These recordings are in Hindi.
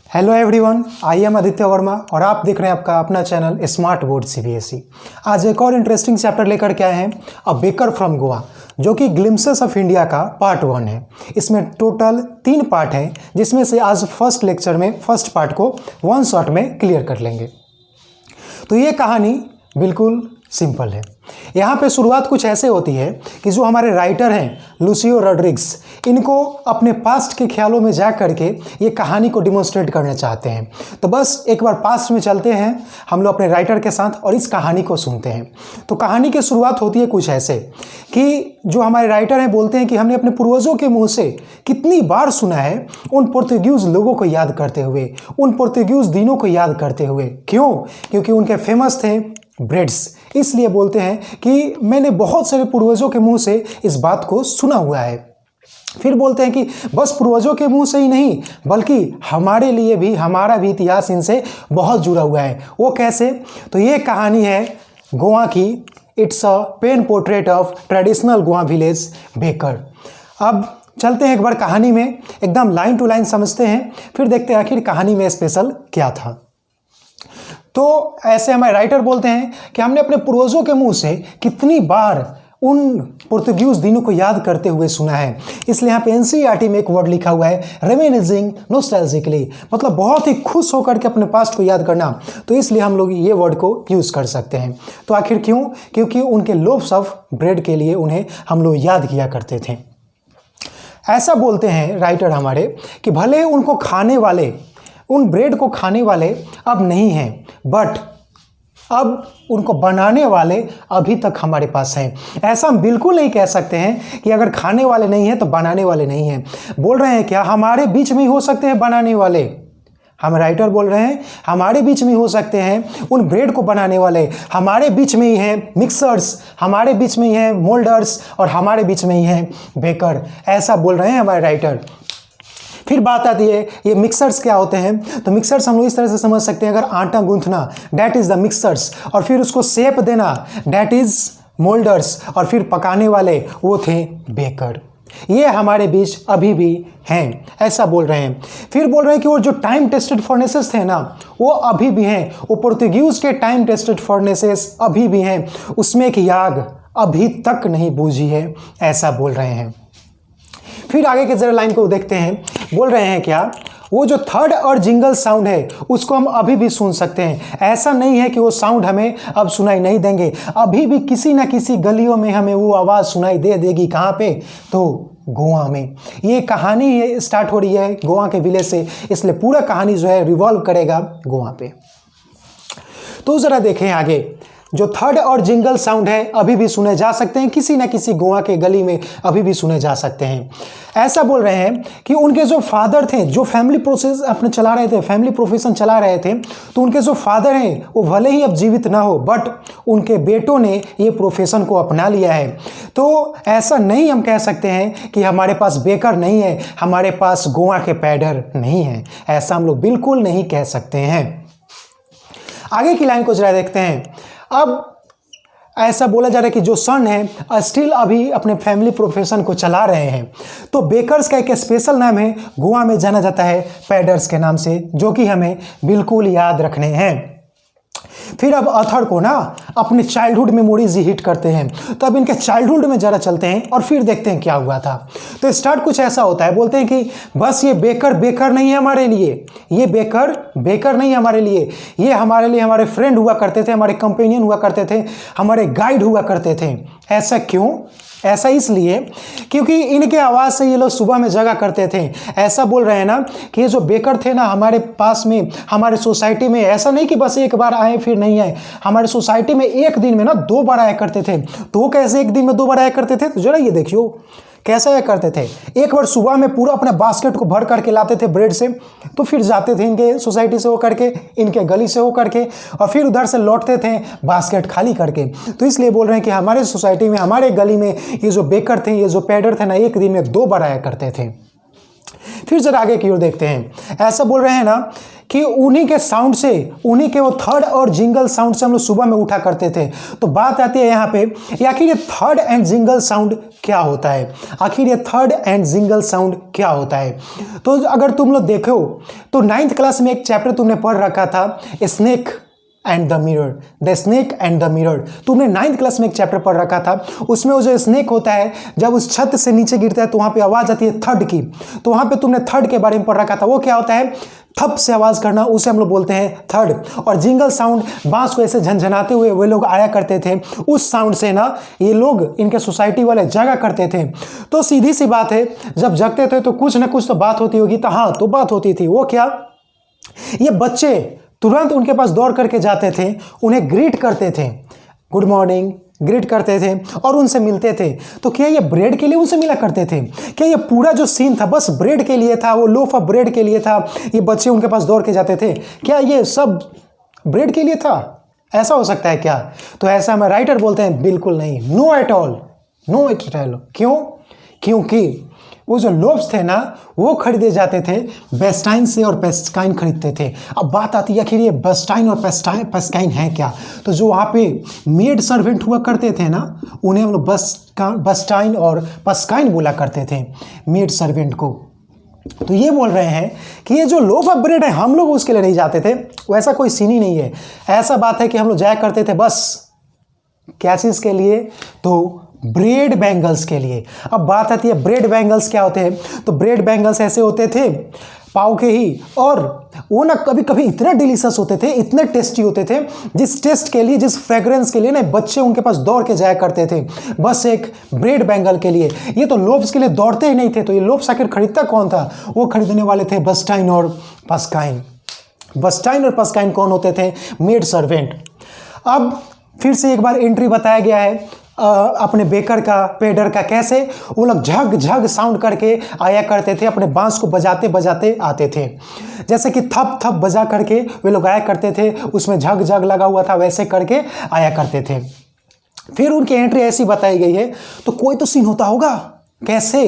Hello everyone, I am Aditya Verma और आप देख रहे हैं आपका अपना चैनल स्मार्ट बोर्ड सीबीएसई। आज एक और इंटरेस्टिंग चैप्टर लेकर के आए हैं, अ बेकर फ्रॉम गोवा, जो कि ग्लिम्पसेस ऑफ इंडिया का पार्ट 1 है। इसमें टोटल 3 पार्ट हैं, जिसमें से आज फर्स्ट लेक्चर में फर्स्ट पार्ट को 1 शॉट में क्लियर कर लेंगे। तो ये कहानी बिल्कुल सिंपल है। यहाँ पे शुरुआत कुछ ऐसे होती है कि जो हमारे राइटर हैं लुसियो रोड्रिग्स, इनको अपने पास्ट के ख्यालों में जा करके ये कहानी को डिमोन्स्ट्रेट करना चाहते हैं। तो बस एक बार पास्ट में चलते हैं हम लोग अपने राइटर के साथ और इस कहानी को सुनते हैं। तो कहानी की शुरुआत होती है कुछ ऐसे कि जो हमारे राइटर हैं बोलते हैं कि हमने अपने पूर्वजों के मुँह से कितनी बार सुना है उन पुर्तगीज लोगों को याद करते हुए, उन पुर्तगीज दिनों को याद करते हुए। क्यों? क्योंकि उनके फेमस थे ब्रेड्स। इसलिए बोलते हैं कि मैंने बहुत सारे पूर्वजों के मुंह से इस बात को सुना हुआ है। फिर बोलते हैं कि बस पूर्वजों के मुंह से ही नहीं, बल्कि हमारे लिए भी, हमारा भी इतिहास इनसे बहुत जुड़ा हुआ है। वो कैसे? तो ये कहानी है गोवा की। It's a pen portrait of traditional Goa village baker. अब चलते हैं एक बार कहानी में, एकदम लाइन टू लाइन समझते हैं, फिर देखते हैं आखिर कहानी में स्पेशल क्या था। तो ऐसे हमारे राइटर बोलते हैं कि हमने अपने पूर्वजों के मुंह से कितनी बार उन पुर्तगीज दिनों को याद करते हुए सुना है। इसलिए यहाँ पे एनसीईआरटी में एक वर्ड लिखा हुआ है, रेमिनिजिंग नॉस्टैल्जिकली, मतलब बहुत ही खुश होकर के अपने पास्ट को याद करना। तो इसलिए हम लोग ये वर्ड को यूज़ कर सकते हैं। तो आखिर क्यों? क्योंकि उनके लोव्स ऑफ ब्रेड के लिए उन्हें हम लोग याद किया करते थे। ऐसा बोलते हैं राइटर हमारे कि भले उनको खाने वाले, उन ब्रेड को खाने वाले अब नहीं हैं, बट अब उनको बनाने वाले अभी तक हमारे पास हैं। ऐसा हम बिल्कुल नहीं कह सकते हैं कि अगर खाने वाले नहीं हैं तो बनाने वाले नहीं हैं। बोल रहे हैं क्या हमारे बीच में ही हो सकते हैं बनाने वाले? हम राइटर बोल रहे हैं हमारे बीच में हो सकते हैं उन ब्रेड को बनाने वाले, हमारे बीच में ही हैं मिक्सर्स, हमारे बीच में ही हैं मोल्डर्स और हमारे बीच में ही हैं बेकर। ऐसा बोल रहे हैं हमारे राइटर। फिर बात आती है ये मिक्सर्स क्या होते हैं। तो मिक्सर्स हम लोग इस तरह से समझ सकते हैं, अगर आटा गूंथना डैट इज़ द मिक्सर्स, और फिर उसको शेप देना डैट इज़ मोल्डर्स, और फिर पकाने वाले वो थे बेकर। ये हमारे बीच अभी भी हैं, ऐसा बोल रहे हैं। फिर बोल रहे हैं कि वो जो टाइम टेस्टेड फर्नेसेस थे ना, वो अभी भी हैं। वो पुर्तगीज के टाइम टेस्टेड फर्नेसेस अभी भी हैं, उसमें एक आग अभी तक नहीं बुझी है, ऐसा बोल रहे हैं। फिर आगे के जरा लाइन को देखते हैं। बोल रहे हैं क्या वो जो थर्ड और जिंगल साउंड है उसको हम अभी भी सुन सकते हैं। ऐसा नहीं है कि वो साउंड हमें अब सुनाई नहीं देंगे, अभी भी किसी ना किसी गलियों में हमें वो आवाज़ सुनाई दे देगी। कहाँ पे? तो गोवा में। ये कहानी स्टार्ट हो रही है गोवा के विलेज से, इसलिए पूरा कहानी जो है रिवॉल्व करेगा गोवा पे। तो ज़रा देखें आगे, जो थर्ड और जिंगल साउंड है अभी भी सुने जा सकते हैं, किसी ना किसी गोवा के गली में अभी भी सुने जा सकते हैं। ऐसा बोल रहे हैं कि उनके जो फादर थे, जो फैमिली प्रोसेस अपने चला रहे थे, फैमिली प्रोफेशन चला रहे थे, तो उनके जो फादर हैं वो भले ही अब जीवित ना हो, बट उनके बेटों ने ये प्रोफेशन को अपना लिया है। तो ऐसा नहीं हम कह सकते हैं कि हमारे पास बेकर नहीं है, हमारे पास गोवा के पैडर नहीं है, ऐसा हम लोग बिल्कुल नहीं कह सकते हैं। आगे की लाइन को जरा देखते हैं। अब ऐसा बोला जा रहा है कि जो सन है स्टिल अभी अपने फैमिली प्रोफेशन को चला रहे हैं। तो बेकर्स का एक स्पेशल नाम है, गोवा में जाना जाता है पैडर्स के नाम से, जो कि हमें बिल्कुल याद रखने हैं। फिर अब ऑथर को ना अपने चाइल्डहुड मेमोरीज ही हिट करते हैं। तो अब इनके चाइल्डहुड में ज़रा चलते हैं और फिर देखते हैं क्या हुआ था। तो स्टार्ट कुछ ऐसा होता है, बोलते हैं कि बस ये बेकर बेकर नहीं है हमारे लिए, ये बेकर बेकर नहीं है हमारे लिए, ये हमारे लिए हमारे फ्रेंड हुआ करते थे, हमारे कंपेनियन हुआ करते थे, हमारे गाइड हुआ करते थे। ऐसा क्यों? ऐसा इसलिए क्योंकि इनके आवाज़ से ये लोग सुबह में जगा करते थे। ऐसा बोल रहे हैं ना कि ये जो बेकर थे ना हमारे पास में, हमारे सोसाइटी में, ऐसा नहीं कि बस एक बार आए फिर नहीं आए, हमारे सोसाइटी में एक दिन में ना 2 बार आया करते थे। तो वो कैसे एक दिन में 2 बार आया करते थे? तो जरा ये देखियो कैसा आया करते थे। एक बार सुबह में पूरा अपने बास्केट को भर करके लाते थे ब्रेड से, तो फिर जाते थे इनके सोसाइटी से होकर के, इनके गली से होकर के, और फिर उधर से लौटते थे बास्केट खाली करके। तो इसलिए बोल रहे हैं कि हमारे सोसाइटी में, हमारे गली में ये जो बेकर थे, ये जो पैडर थे ना, एक दिन में 2 बार आया करते थे। फिर जरा आगे की ओर देखते हैं। ऐसा बोल रहे हैं ना कि उन्हीं के साउंड से, उन्हीं के वो थर्ड और जिंगल साउंड से हम लोग सुबह में उठा करते थे। तो बात आती है यहाँ पे, आखिर ये थर्ड एंड जिंगल साउंड क्या होता है? आखिर ये थर्ड एंड जिंगल साउंड क्या होता है? तो अगर तुम लोग देखो तो 9th क्लास में एक चैप्टर तुमने पढ़ रखा था, snake and the mirror, the snake and the mirror. तुमने 9th क्लास में एक चैप्टर पढ़ रखा था। उसमें वो जो स्नेक होता है जब उस छत से नीचे गिरता है तो वहाँ पे आवाज़ आती है थर्ड की। तो वहाँ पे तुमने थर्ड के बारे में पढ़ रखा था। वो क्या होता है? थप से आवाज़ करना, उसे हम लोग बोलते हैं थर्ड। और जिंगल साउंड, बांस को ऐसे झनझनाते हुए वे लोग आया करते थे। उस साउंड से ना ये लोग, इनके सोसाइटी वाले जागा करते थे। तो सीधी सी बात है, जब जगते थे तो कुछ ना कुछ तो बात होती होगी। तो हाँ, तो बात होती थी। वो क्या? ये बच्चे तुरंत उनके पास दौड़ करके जाते थे, उन्हें ग्रीट करते थे, गुड मॉर्निंग ग्रीट करते थे और उनसे मिलते थे। तो क्या ये ब्रेड के लिए उनसे मिला करते थे? क्या ये पूरा जो सीन था बस ब्रेड के लिए था? वो लोफ ऑफ ब्रेड के लिए था? ये बच्चे उनके पास दौड़ के जाते थे, क्या ये सब ब्रेड के लिए था? ऐसा हो सकता है क्या? तो ऐसा हमें राइटर बोलते हैं बिल्कुल नहीं, no at all, no at all. क्यों? क्योंकि वो जो लोब्स थे ना वो खरीदे जाते थे बेस्टाइन से, और पेस्काइन खरीदते थे। अब बात आती है आखिर ये बेस्टाइन और पेस्काइन है क्या? तो जो वहाँ पे मेड सर्वेंट हुआ करते थे ना, उन्हें हम लोग बेस्टाइन और पेस्काइन बोला करते थे, मेड सर्वेंट को। तो ये बोल रहे हैं कि ये जो लोफ ऑफ ब्रेड है हम लोग उसके लिए नहीं जाते थे, वैसा कोई सीन ही नहीं है। ऐसा बात है कि हम लोग जाया करते थे बस क्या चीज़ के लिए? तो ब्रेड बैंगल्स के लिए। अब बात आती है ब्रेड बैंगल्स क्या होते हैं? तो ब्रेड बैंगल्स ऐसे होते थे पाव के ही, और वो ना कभी कभी इतने डिलीशियस होते थे, इतने टेस्टी होते थे, जिस टेस्ट के लिए, जिस फ्रेग्रेंस के लिए ना बच्चे उनके पास दौड़ के जाया करते थे बस एक ब्रेड बैंगल के लिए। ये तो लोब्स के लिए दौड़ते ही नहीं थे। तो ये लोब्स आखिर खरीदता कौन था? वो खरीदने वाले थे बेस्टाइन और पेस्काइन। बेस्टाइन और पेस्काइन कौन होते थे? Maid servant. अब फिर से एक बार एंट्री बताया गया है अपने बेकर का, पेडर का। कैसे? वो लोग झग झग साउंड करके आया करते थे, अपने बांस को बजाते बजाते आते थे। जैसे कि थप थप बजा करके वे लोग आया करते थे, उसमें झग झग लगा हुआ था, वैसे करके आया करते थे। फिर उनकी एंट्री ऐसी बताई गई है। तो कोई तो सीन होता होगा, कैसे?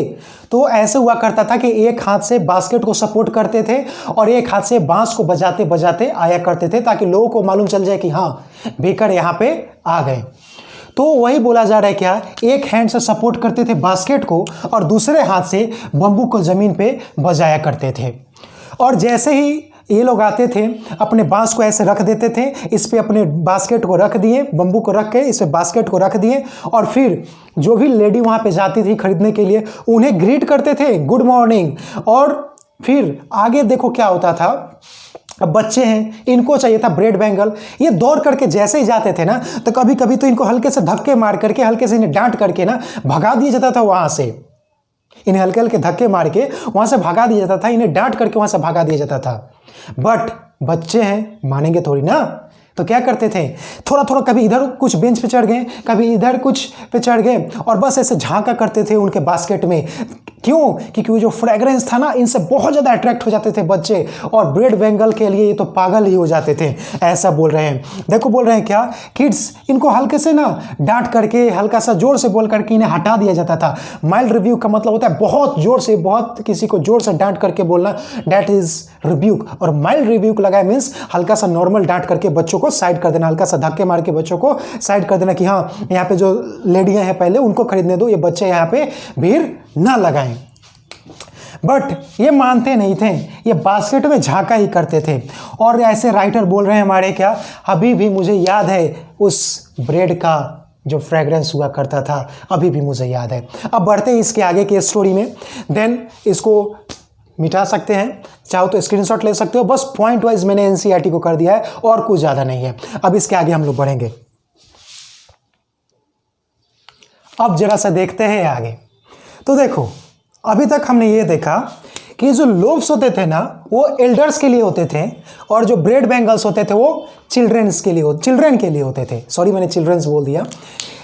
तो ऐसे हुआ करता था कि एक हाथ से बास्केट को सपोर्ट करते थे और एक हाथ से बांस को बजाते बजाते आया करते थे, ताकि लोगों को मालूम चल जाए कि हाँ बेकर यहाँ पे आ गए। तो वही बोला जा रहा है क्या, एक हैंड से सपोर्ट करते थे बास्केट को और दूसरे हाथ से बम्बू को ज़मीन पे बजाया करते थे। और जैसे ही ये लोग आते थे, अपने बांस को ऐसे रख देते थे, इस पे अपने बास्केट को रख दिए, बम्बू को रख के इस पे बास्केट को रख दिए, और फिर जो भी लेडी वहाँ पे जाती थी खरीदने के लिए उन्हें ग्रीट करते थे, गुड मॉर्निंग। और फिर आगे देखो क्या होता था। अब बच्चे हैं, इनको चाहिए था ब्रेड बैंगल। ये दौड़ करके जैसे ही जाते थे ना, तो कभी कभी तो इनको हल्के से धक्के मार करके, हल्के से इन्हें डांट करके ना भगा दिया जाता था वहाँ से। इन्हें हल्के हल्के धक्के मार के वहाँ से भगा दिया जाता था, इन्हें डांट करके वहाँ से भगा दिया जाता था। बट बच्चे हैं, मानेंगे थोड़ी ना। तो क्या करते थे, थोड़ा थोड़ा कभी इधर कुछ बेंच पे चढ़ गए, कभी इधर कुछ पे चढ़ गए, और बस ऐसे झांका करते थे उनके बास्केट में। क्यों? क्योंकि वो जो फ्रेग्रेंस था ना, इनसे बहुत ज़्यादा अट्रैक्ट हो जाते थे बच्चे, और ब्रेड बैंगल के लिए ये तो पागल ही हो जाते थे। ऐसा बोल रहे हैं। देखो बोल रहे हैं क्या, किड्स, इनको हल्के से ना डांट करके, हल्का सा जोर से बोल करके इन्हें हटा दिया जाता था। माइल्ड रिव्यू का मतलब होता है बहुत जोर से, बहुत किसी को जोर से डांट करके बोलना, डैट इज रिव्यूक। और माइल्ड रिव्यूक लगाए मीन्स हल्का सा नॉर्मल डांट करके बच्चों को साइड कर देना, हल्का सा धक्के मार के बच्चों को साइड कर देना कि हाँ यहाँ पे जो लेडियां हैं पहले उनको खरीदने दो, ये बच्चे यहाँ पे भीड़ ना लगाएं। बट ये मानते नहीं थे, ये बास्केट में झांका ही करते थे। और ऐसे राइटर बोल रहे हैं हमारे क्या, अभी भी मुझे याद है उस ब्रेड का जो फ्रेग्रेंस हुआ करता था, अभी भी मुझे याद है। अब बढ़ते हैं इसके आगे की स्टोरी में। देन इसको मिटा सकते हैं, चाहो तो स्क्रीनशॉट ले सकते हो। बस पॉइंट वाइज मैंने एनसीईआरटी को कर दिया है और कुछ ज़्यादा नहीं है। अब इसके आगे हम लोग बढ़ेंगे। अब जरा सा देखते हैं आगे। तो देखो, अभी तक हमने ये देखा कि जो लोब्स होते थे ना वो एल्डर्स के लिए होते थे, और जो ब्रेड बैंगल्स होते थे वो चिल्ड्रन के लिए होते थे। सॉरी, मैंने चिल्ड्रंस बोल दिया।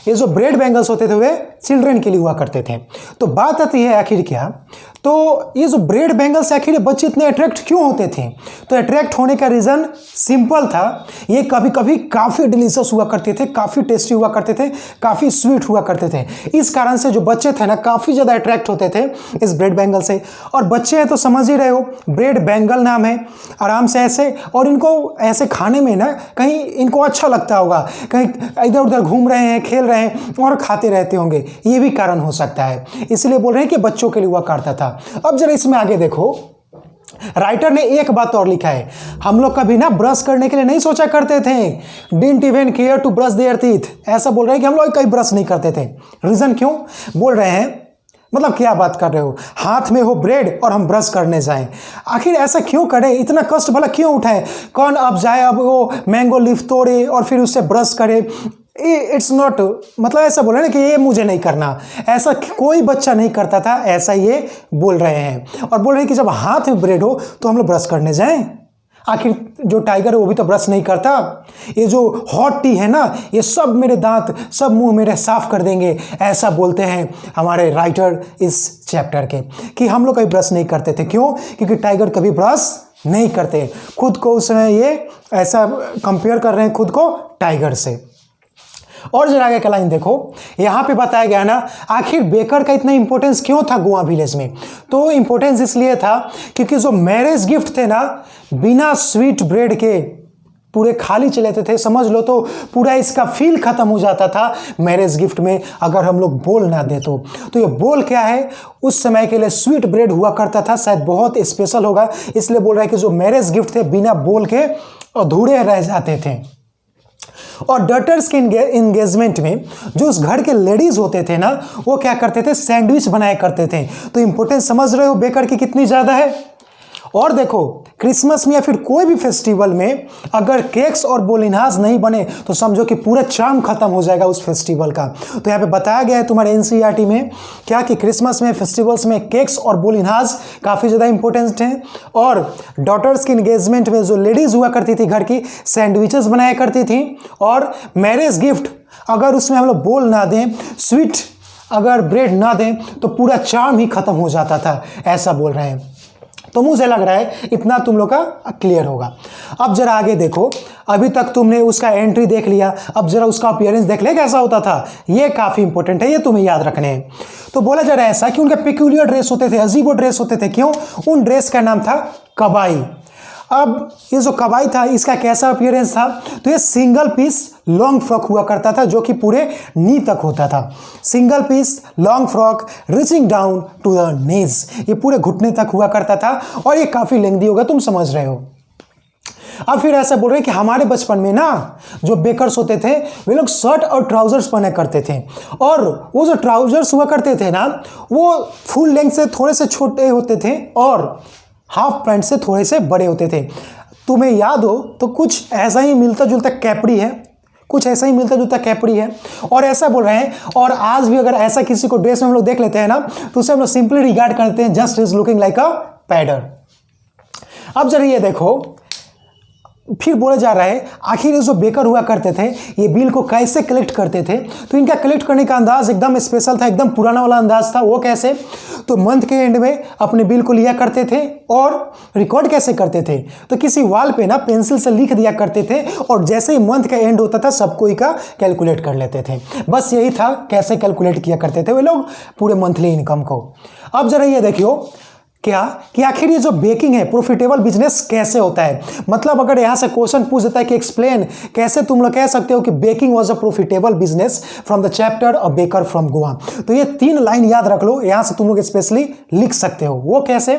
ये जो ब्रेड बैंगल्स होते थे वे चिल्ड्रन के लिए हुआ करते थे। तो बात आती है आखिर क्या, तो ये जो ब्रेड बैंगल्स आखिर बच्चे इतने अट्रैक्ट क्यों होते थे? तो अट्रैक्ट होने का रीज़न सिंपल था, ये कभी कभी काफ़ी डिलीशियस हुआ करते थे, काफ़ी टेस्टी हुआ करते थे, काफ़ी स्वीट हुआ करते थे। इस कारण से जो बच्चे थे ना काफ़ी ज़्यादा अट्रैक्ट होते थे इस ब्रेड बैंगल से। और बच्चे तो समझ ही रहे हो, ब्रेड बेंगल नाम है, आराम से ऐसे, और इनको ऐसे खाने में ना कहीं इनको अच्छा लगता होगा, कहीं इधर उधर घूम रहे हैं, खेल रहे हैं और खाते रहते होंगे, ये भी कारण हो सकता है, इसलिए बोल रहे हैं कि बच्चों के लिए हुआ करता था। अब जरा इसमें आगे देखो, राइटर ने एक बात और लिखा है, हम लोग कभी ना ब्रश करने के लिए नहीं सोचा करते थे, didn't even care to brush their teeth, ऐसा बोल रहे हैं कि हम लोग कहीं ब्रश नहीं करते थे। रीजन क्यों बोल रहे हैं, मतलब क्या बात कर रहे हो, हाथ में हो ब्रेड और हम ब्रश करने जाएं, आखिर ऐसा क्यों करें, इतना कष्ट भला क्यों उठाएं, कौन अब जाए अब वो मैंगो लीफ तोड़े और फिर उससे ब्रश करे, इट्स नॉट, मतलब ऐसा बोल रहे हैं कि ये मुझे नहीं करना, ऐसा कोई बच्चा नहीं करता था, ऐसा ये बोल रहे हैं। और बोल रहे हैं कि जब हाथ में ब्रेड हो तो हम लोग ब्रश करने जाएं, आखिर जो टाइगर है वो भी तो ब्रश नहीं करता, ये जो हॉट टी है ना, ये सब मेरे दांत, सब मुंह मेरे साफ कर देंगे, ऐसा बोलते हैं हमारे राइटर इस चैप्टर के, कि हम लोग कभी ब्रश नहीं करते थे। क्यों? क्योंकि टाइगर कभी ब्रश नहीं करते, खुद को उस समय ये ऐसा कंपेयर कर रहे हैं खुद को टाइगर से। और जरा आगे का लाइन देखो, यहाँ पे बताया गया ना, आखिर बेकर का इतना इंपॉर्टेंस क्यों था गोवा विलेज में, तो इंपॉर्टेंस इसलिए था क्योंकि जो मैरिज गिफ्ट थे ना, बिना स्वीट ब्रेड के पूरे खाली चले थे, समझ लो, तो पूरा इसका फील खत्म हो जाता था मैरिज गिफ्ट में, अगर हम लोग बोल ना दे तो ये बोल क्या है, उस समय के लिए स्वीट ब्रेड हुआ करता था, शायद बहुत स्पेशल होगा, इसलिए बोल रहा है कि जो मैरिज गिफ्ट थे बिना बोल के अधूरे रह जाते थे। और डॉटर्स के इंगेजमेंट में जो उस घर के लेडीज होते थे ना, वो क्या करते थे, सैंडविच बनाया करते थे। तो इंपॉर्टेंस समझ रहे हो बेकर की कितनी ज़्यादा है। और देखो, क्रिसमस में या फिर कोई भी फेस्टिवल में अगर केक्स और बोलिनहाज नहीं बने तो समझो कि पूरा चार्म खत्म हो जाएगा उस फेस्टिवल का। तो यहाँ पे बताया गया है तुम्हारे एनसीईआरटी में क्या, कि क्रिसमस में, फेस्टिवल्स में केक्स और बोलिनहाज काफ़ी ज़्यादा इंपॉर्टेंट हैं। और डॉटर्स की इंगेजमेंट में जो लेडीज़ हुआ करती थी घर की, सैंडविचेस बनाया करती थी। और मैरिज गिफ्ट अगर उसमें हम लोग बोल ना दें, स्वीट अगर ब्रेड ना दें, तो पूरा चार्म ही खत्म हो जाता था, ऐसा बोल रहे हैं। तो मुझे लग रहा है इतना तुम लोग का क्लियर होगा। अब जरा आगे देखो, अभी तक तुमने उसका एंट्री देख लिया, अब जरा उसका अपीयरेंस देख ले कैसा होता था, ये काफ़ी इंपॉर्टेंट है, ये तुम्हें याद रखने हैं। तो बोला जा रहा है ऐसा कि उनके पेक्यूलियर ड्रेस होते थे, अजीबो ड्रेस होते थे। क्यों? उन ड्रेस का नाम था कबाई। अब ये जो कबाई था, इसका कैसा अपीयरेंस था, तो ये सिंगल पीस लॉन्ग फ्रॉक हुआ करता था, जो कि पूरे नी तक होता था। Single piece long frock reaching down to the knees, ये पूरे घुटने तक हुआ करता था, और ये काफ़ी लेंथी होगा, तुम समझ रहे हो। अब फिर ऐसा बोल रहे हैं कि हमारे बचपन में ना जो बेकर्स होते थे, वे लोग शर्ट और ट्राउजर्स पहना करते थे, और वो जो ट्राउजर्स हुआ करते थे ना, वो फुल लेंथ से थोड़े से छोटे होते थे और हाफ पैंट से थोड़े से बड़े होते थे। तुम्हें याद हो तो कुछ ऐसा ही मिलता जुलता कैपरी है, कुछ ऐसा ही मिलता जुलता कैपरी है। और ऐसा बोल रहे हैं, और आज भी अगर ऐसा किसी को ड्रेस में हम लोग देख लेते हैं ना, तो उसे हम लोग सिंपली रिगार्ड करते हैं, जस्ट इज लुकिंग लाइक अ पैडर। अब जरा ये देखो, फिर बोला जा रहा है आखिर ये जो बेकर हुआ करते थे, ये बिल को कैसे कलेक्ट करते थे। तो इनका कलेक्ट करने का अंदाज एकदम स्पेशल था, एकदम पुराना वाला अंदाज था। वो कैसे? तो मंथ के एंड में अपने बिल को लिया करते थे, और रिकॉर्ड कैसे करते थे, तो किसी वॉल पे ना पेंसिल से लिख दिया करते थे, और जैसे ही मंथ का एंड होता था सब कोई का कैलकुलेट कर लेते थे। बस यही था, कैसे कैलकुलेट किया करते थे वे लोग पूरे मंथली इनकम को। अब जरा ये देखियो क्या कि आखिर ये जो बेकिंग है प्रॉफिटेबल बिजनेस कैसे होता है। मतलब अगर यहाँ से क्वेश्चन पूछ देता है कि एक्सप्लेन, कैसे तुम लोग कह सकते हो कि baking was a profitable business from the chapter a baker from Goa. तो ये 3 लाइन याद रख लो, यहाँ से तुम लोग स्पेशली लिख सकते हो। वो कैसे?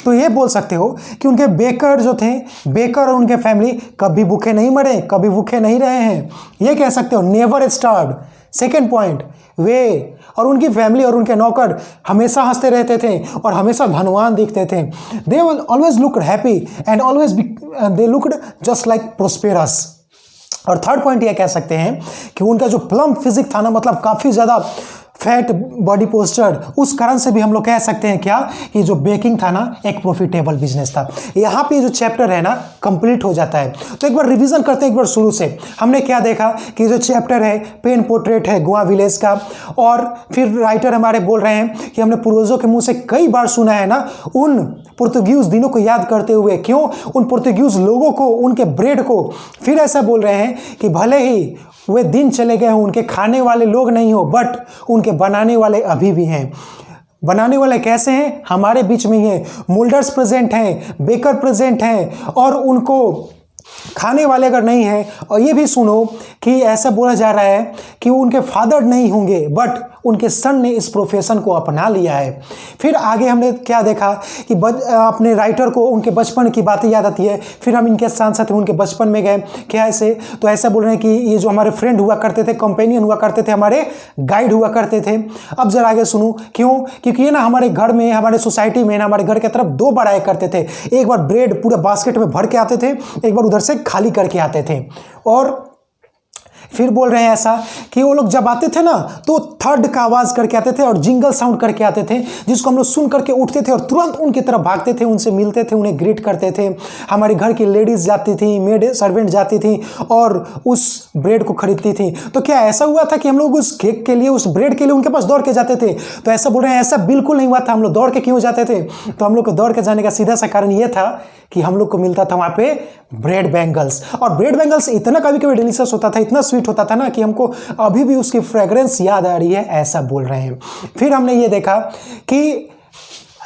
तो ये बोल सकते हो कि उनके बेकर जो थे, बेकर और उनके फैमिली कभी भूखे नहीं मरे, कभी भूखे नहीं रहे हैं, ये कह सकते हो, नेवर स्टार्व्ड। सेकेंड पॉइंट, वे और उनकी फैमिली और उनके नौकर हमेशा हंसते रहते थे और हमेशा धनवान दिखते थे। They always looked happy and always they looked just like prosperous. और थर्ड पॉइंट ये कह सकते हैं कि उनका जो प्लम फिजिक था ना, मतलब काफ़ी ज़्यादा फैट बॉडी पोस्चर, उस कारण से भी हम लोग कह सकते हैं क्या, कि जो बेकिंग था ना एक प्रॉफिटेबल बिजनेस था। यहाँ पे जो चैप्टर है ना कंप्लीट हो जाता है। तो एक बार रिवीजन करते हैं, एक बार शुरू से। हमने क्या देखा कि जो चैप्टर है पेन पोर्ट्रेट है गोवा विलेज का, और फिर राइटर हमारे बोल रहे हैं कि हमने पूर्वजों के मुंह से कई बार सुना है ना उन पुर्तगीज दिनों को याद करते हुए, क्यों उन पुर्तगीज लोगों को, उनके ब्रेड को। फिर ऐसा बोल रहे हैं कि भले ही वे दिन चले गए हों, उनके खाने वाले लोग नहीं हो, बट उनके बनाने वाले अभी भी हैं। बनाने वाले कैसे हैं, हमारे बीच में ही है। मोल्डर्स प्रेजेंट हैं, बेकर प्रेजेंट हैं, और उनको खाने वाले अगर नहीं है, और ये भी सुनो कि ऐसा बोला जा रहा है कि उनके फादर नहीं होंगे बट उनके सन ने इस प्रोफेशन को अपना लिया है। फिर आगे हमने क्या देखा कि अपने राइटर को उनके बचपन की बातें याद आती है। फिर हम इनके साथ साथ उनके बचपन में गए, क्या ऐसे तो ऐसा बोल रहे हैं कि ये जो हमारे फ्रेंड हुआ करते थे, कंपेनियन हुआ करते थे, हमारे गाइड हुआ करते थे। अब जरा आगे सुनो क्यों, क्योंकि ये ना हमारे घर में, हमारे सोसाइटी में ना, हमारे घर की तरफ दो बार आया करते थे। एक बार ब्रेड पूरे बास्केट में भर के आते थे, एक बार उधर से खाली करके आते थे। और फिर बोल रहे हैं ऐसा कि वो लोग जब आते थे ना तो थर्ड का आवाज़ करके आते थे और जिंगल साउंड करके आते थे, जिसको हम लोग सुन करके उठते थे और तुरंत उनकी तरफ भागते थे, उनसे मिलते थे, उन्हें ग्रीट करते थे। हमारे घर की लेडीज़ जाती थी, मेड सर्वेंट जाती थी और उस ब्रेड को खरीदती थी। तो क्या ऐसा हुआ था कि हम लोग उस केक के लिए, उस ब्रेड के लिए उनके पास दौड़ के जाते थे? तो ऐसा बोल रहे हैं, ऐसा बिल्कुल नहीं हुआ था। हम लोग दौड़ के क्यों जाते थे? तो हम लोग को दौड़ के जाने का सीधा सा कारण ये था कि हम लोग को मिलता था वहाँ पे ब्रेड बैंगल्स। और ब्रेड बैंगल्स इतना कभी कभी डिलीशियस होता था, इतना स्वीट होता था ना कि हमको अभी भी उसकी फ्रेग्रेंस याद आ रही है, ऐसा बोल रहे हैं। फिर हमने ये देखा कि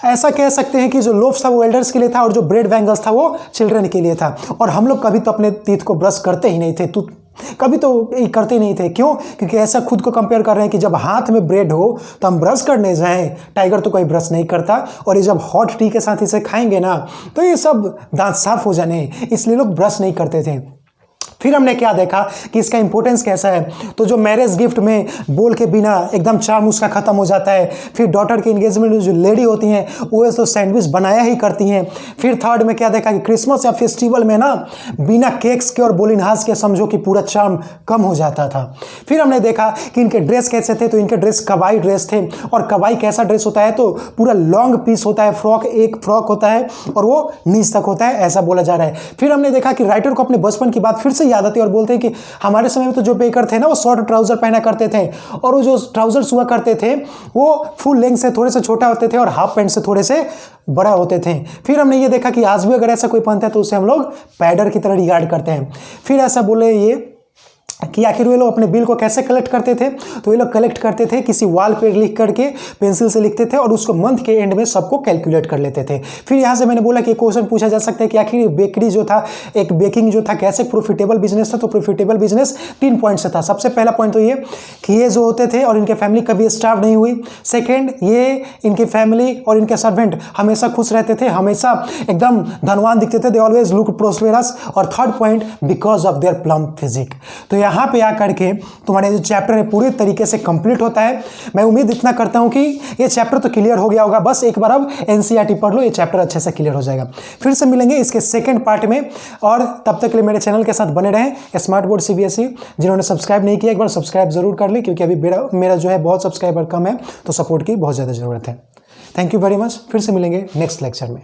ऐसा कह सकते हैं कि जो लोफ्स था वो एल्डर्स के लिए था और जो ब्रेड बैंगल्स था वो चिल्ड्रन के लिए था। और हम लोग कभी तो अपने टीथ को ब्रश करते ही नहीं थे, कभी तो करते नहीं थे। क्यों? क्योंकि ऐसा खुद को कंपेयर कर रहे हैं कि जब हाथ में ब्रेड हो तो हम ब्रश करने जाएं। टाइगर तो कोई ब्रश नहीं करता, और ये जब हॉट टी के साथ इसे खाएंगे ना तो ये सब दांत साफ हो जाने, इसलिए लोग ब्रश नहीं करते थे। फिर हमने क्या देखा कि इसका इंपॉर्टेंस कैसा है। तो जो मैरिज गिफ्ट में बोल के बिना एकदम चार्म उसका खत्म हो जाता है। फिर डॉटर के एंगेजमेंट में जो लेडी होती हैं वो तो सैंडविच बनाया ही करती हैं। फिर थर्ड में क्या देखा कि क्रिसमस या फेस्टिवल में ना बिना केक्स के और बोलिनहाज के समझो कि पूरा चार्म कम हो जाता था। फिर हमने देखा कि इनके ड्रेस कैसे थे। तो इनके ड्रेस कवाई ड्रेस थे, और कवाई कैसा ड्रेस होता है तो पूरा लॉन्ग पीस होता है, फ्रॉक, एक फ्रॉक होता है और वो नीच तक होता है, ऐसा बोला जा रहा है। फिर हमने देखा कि राइटर को अपने बचपन की बात फिर से याद आती है और बोलते हैं कि हमारे समय में तो जो बेकर थे ना वो शॉर्ट ट्राउजर पहना करते थे, और वो जो ट्राउजर्स हुआ करते थे वो फुल लेंथ से थोड़े से छोटा होते थे और हाफ पैंट से थोड़े से बड़ा होते थे। फिर हमने ये देखा कि आज भी अगर ऐसा कोई पहनता है तो उसे हम लोग पैडर की तरह रिगार्ड करते हैं। फिर ऐसा बोले ये कि आखिर वे लोग अपने बिल को कैसे कलेक्ट करते थे। तो ये लोग कलेक्ट करते थे किसी वॉल पे लिख करके, पेंसिल से लिखते थे और उसको मंथ के एंड में सबको कैलकुलेट कर लेते थे। फिर यहाँ से मैंने बोला कि क्वेश्चन पूछा जा सकता है कि आखिर बेकरी जो था, एक बेकिंग जो था, कैसे प्रॉफिटेबल बिजनेस था। तो प्रॉफिटेबल बिजनेस 3 पॉइंट से था। सबसे पहला पॉइंट तो ये कि ये जो होते थे और इनके फैमिली कभी स्टार्व नहीं हुई। सेकेंड, ये इनकी फैमिली और इनके सर्वेंट हमेशा खुश रहते थे, हमेशा एकदम धनवान दिखते थे, दे ऑलवेज लुक प्रोस्पेरस। और third point, because of their plum physique. तो यहाँ पे आकर के तुम्हारे जो चैप्टर है पूरे तरीके से कंप्लीट होता है। मैं उम्मीद इतना करता हूँ कि ये चैप्टर तो क्लियर हो गया होगा। बस एक बार अब एनसीईआरटी पढ़ लो, ये चैप्टर अच्छे से क्लियर हो जाएगा। फिर से मिलेंगे इसके सेकंड पार्ट में, और तब तक के लिए मेरे चैनल के साथ बने रहें। स्मार्ट बोर्ड सीबीएसई जिन्होंने सब्सक्राइब नहीं किया, एक बार सब्सक्राइब जरूर कर लें, क्योंकि अभी मेरा जो है बहुत सब्सक्राइबर कम है, तो सपोर्ट की बहुत ज़्यादा ज़रूरत है। Thank you very much. फिर से मिलेंगे नेक्स्ट लेक्चर में।